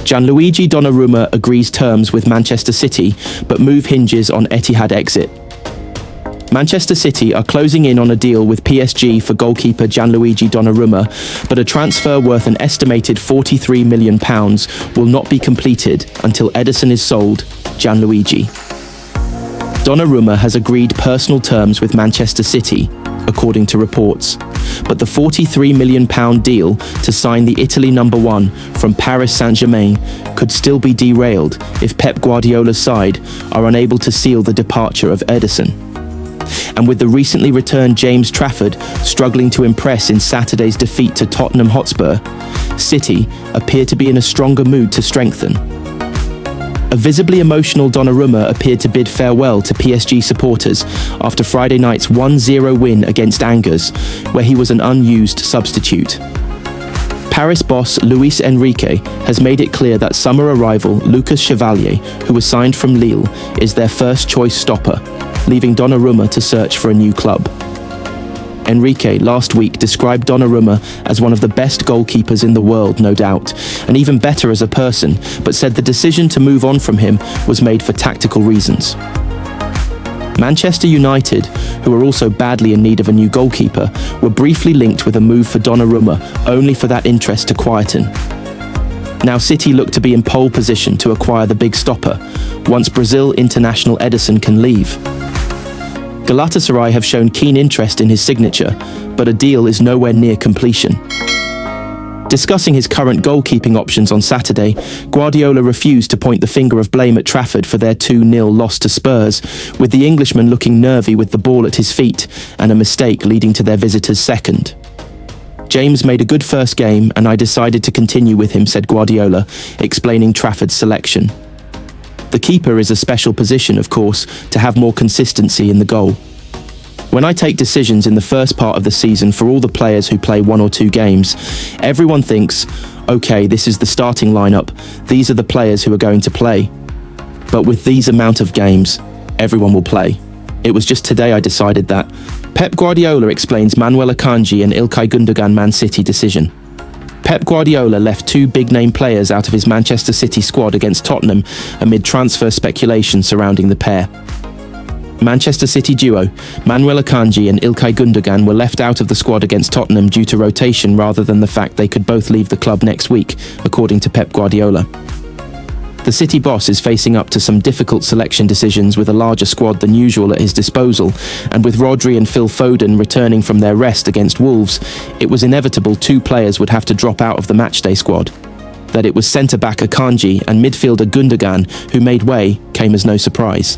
Gianluigi Donnarumma agrees terms with Manchester City, but move hinges on Etihad exit. Manchester City are closing in on a deal with PSG for goalkeeper Gianluigi Donnarumma, but a transfer worth an estimated £43 million will not be completed until Ederson is sold. Gianluigi Donnarumma has agreed personal terms with Manchester City, according to reports, but the £43 million deal to sign the Italy #1 from Paris Saint-Germain could still be derailed if Pep Guardiola's side are unable to seal the departure of Ederson. And with the recently returned James Trafford struggling to impress in Saturday's defeat to Tottenham Hotspur, City appear to be in a stronger mood to strengthen. A visibly emotional Donnarumma appeared to bid farewell to PSG supporters after Friday night's 1-0 win against Angers, where he was an unused substitute. Paris boss Luis Enrique has made it clear that summer arrival Lucas Chevalier, who was signed from Lille, is their first choice stopper, leaving Donnarumma to search for a new club. Enrique last week described Donnarumma as one of the best goalkeepers in the world, no doubt, and even better as a person, but said the decision to move on from him was made for tactical reasons. Manchester United, who are also badly in need of a new goalkeeper, were briefly linked with a move for Donnarumma, only for that interest to quieten. Now City look to be in pole position to acquire the big stopper, once Brazil international Ederson can leave. Galatasaray have shown keen interest in his signature, but a deal is nowhere near completion. Discussing his current goalkeeping options on Saturday, Guardiola refused to point the finger of blame at Trafford for their 2-0 loss to Spurs, with the Englishman looking nervy with the ball at his feet and a mistake leading to their visitors' second. James made a good first game and I decided to continue with him, said Guardiola, explaining Trafford's selection. The keeper is a special position, of course, to have more consistency in the goal. When I take decisions in the first part of the season for all the players who play 1 or 2 games, everyone thinks, okay, this is the starting lineup, these are the players who are going to play. But with these amount of games, everyone will play. It was just today I decided that. Pep Guardiola explains Manuel Akanji and Ilkay Gundogan Man City decision. Pep Guardiola left 2 big-name players out of his Manchester City squad against Tottenham amid transfer speculation surrounding the pair. Manchester City duo Manuel Akanji and Ilkay Gundogan were left out of the squad against Tottenham due to rotation rather than the fact they could both leave the club next week, according to Pep Guardiola. The City boss is facing up to some difficult selection decisions with a larger squad than usual at his disposal, and with Rodri and Phil Foden returning from their rest against Wolves, it was inevitable 2 players would have to drop out of the matchday squad. That it was centre-back Akanji and midfielder Gundogan who made way came as no surprise.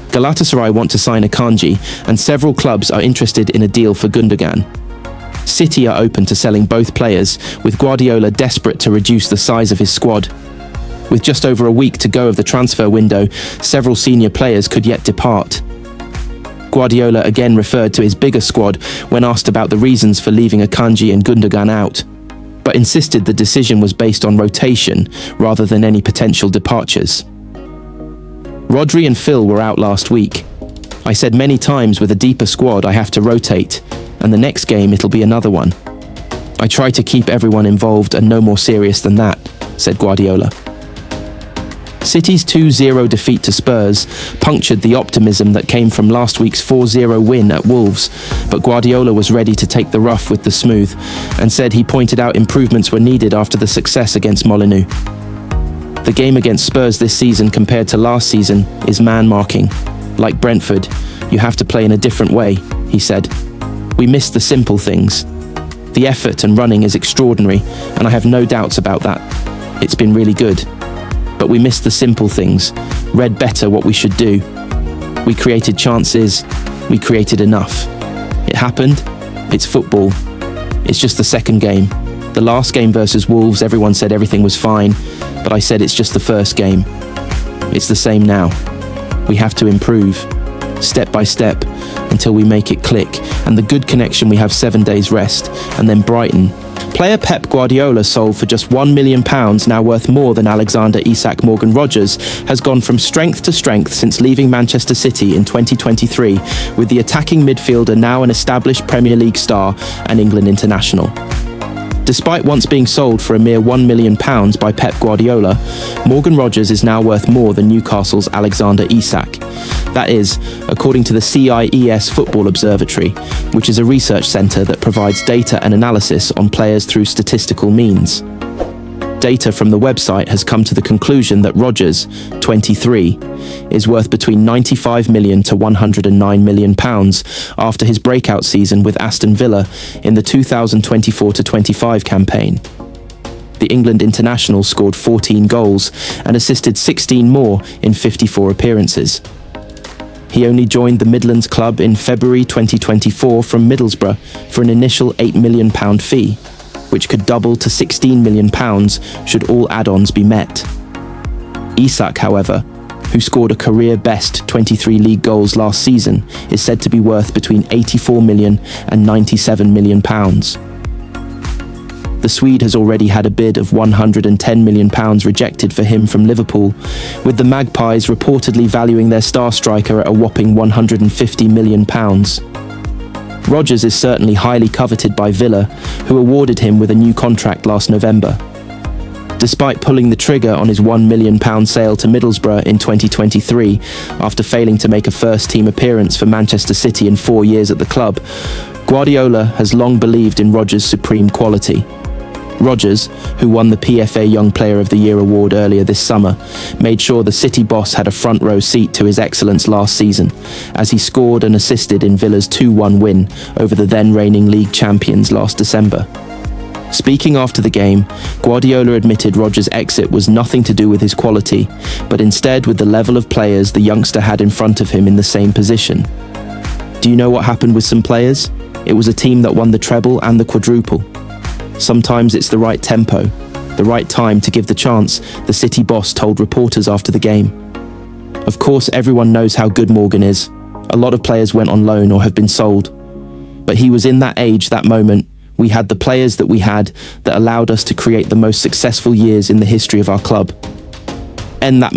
Galatasaray want to sign Akanji, and several clubs are interested in a deal for Gundogan. City are open to selling both players, with Guardiola desperate to reduce the size of his squad. With just over a week to go of the transfer window, several senior players could yet depart. Guardiola again referred to his bigger squad when asked about the reasons for leaving Akanji and Gundogan out, but insisted the decision was based on rotation rather than any potential departures. Rodri and Phil were out last week. I said many times with a deeper squad I have to rotate, and the next game it'll be another one. I try to keep everyone involved and no more serious than that, said Guardiola. City's 2-0 defeat to Spurs punctured the optimism that came from last week's 4-0 win at Wolves, but Guardiola was ready to take the rough with the smooth and said he pointed out improvements were needed after the success against Molineux. The game against Spurs this season compared to last season is man-marking. Like Brentford, you have to play in a different way, he said. We miss the simple things. The effort and running is extraordinary, and I have no doubts about that. It's been really good. But we missed the simple things, read better what we should do. We created chances, we created enough. It happened, it's football. It's just the second game. The last game versus Wolves, everyone said everything was fine, but I said it's just the first game. It's the same now. We have to improve, step by step, until we make it click, and the good connection we have 7 days rest, and then Brighton. Player Pep Guardiola, sold for just £1 million, now worth more than Alexander Isak Morgan-Rogers, has gone from strength to strength since leaving Manchester City in 2023, with the attacking midfielder now an established Premier League star and England international. Despite once being sold for a mere £1 million by Pep Guardiola, Morgan Rogers is now worth more than Newcastle's Alexander Isak. That is, according to the CIES Football Observatory, which is a research centre that provides data and analysis on players through statistical means. Data from the website has come to the conclusion that Rogers, 23, is worth between £95 million to £109 million after his breakout season with Aston Villa in the 2024-25 campaign. The England international scored 14 goals and assisted 16 more in 54 appearances. He only joined the Midlands club in February 2024 from Middlesbrough for an initial £8 million fee, which could double to £16 million should all add-ons be met. Isak, however, who scored a career-best 23 league goals last season, is said to be worth between £84 million and £97 million. The Swede has already had a bid of £110 million rejected for him from Liverpool, with the Magpies reportedly valuing their star striker at a whopping £150 million. Rogers is certainly highly coveted by Villa, who awarded him with a new contract last November. Despite pulling the trigger on his £1 million sale to Middlesbrough in 2023, after failing to make a first-team appearance for Manchester City in 4 years at the club, Guardiola has long believed in Rogers' supreme quality. Rogers, who won the PFA Young Player of the Year award earlier this summer, made sure the City boss had a front-row seat to his excellence last season, as he scored and assisted in Villa's 2-1 win over the then-reigning league champions last December. Speaking after the game, Guardiola admitted Rogers' exit was nothing to do with his quality, but instead with the level of players the youngster had in front of him in the same position. Do you know what happened with some players? It was a team that won the treble and the quadruple. Sometimes it's the right tempo, the right time to give the chance, the City boss told reporters after the game. Of course, everyone knows how good Morgan is. A lot of players went on loan or have been sold. But he was in that age, that moment. We had the players that we had that allowed us to create the most successful years in the history of our club. End that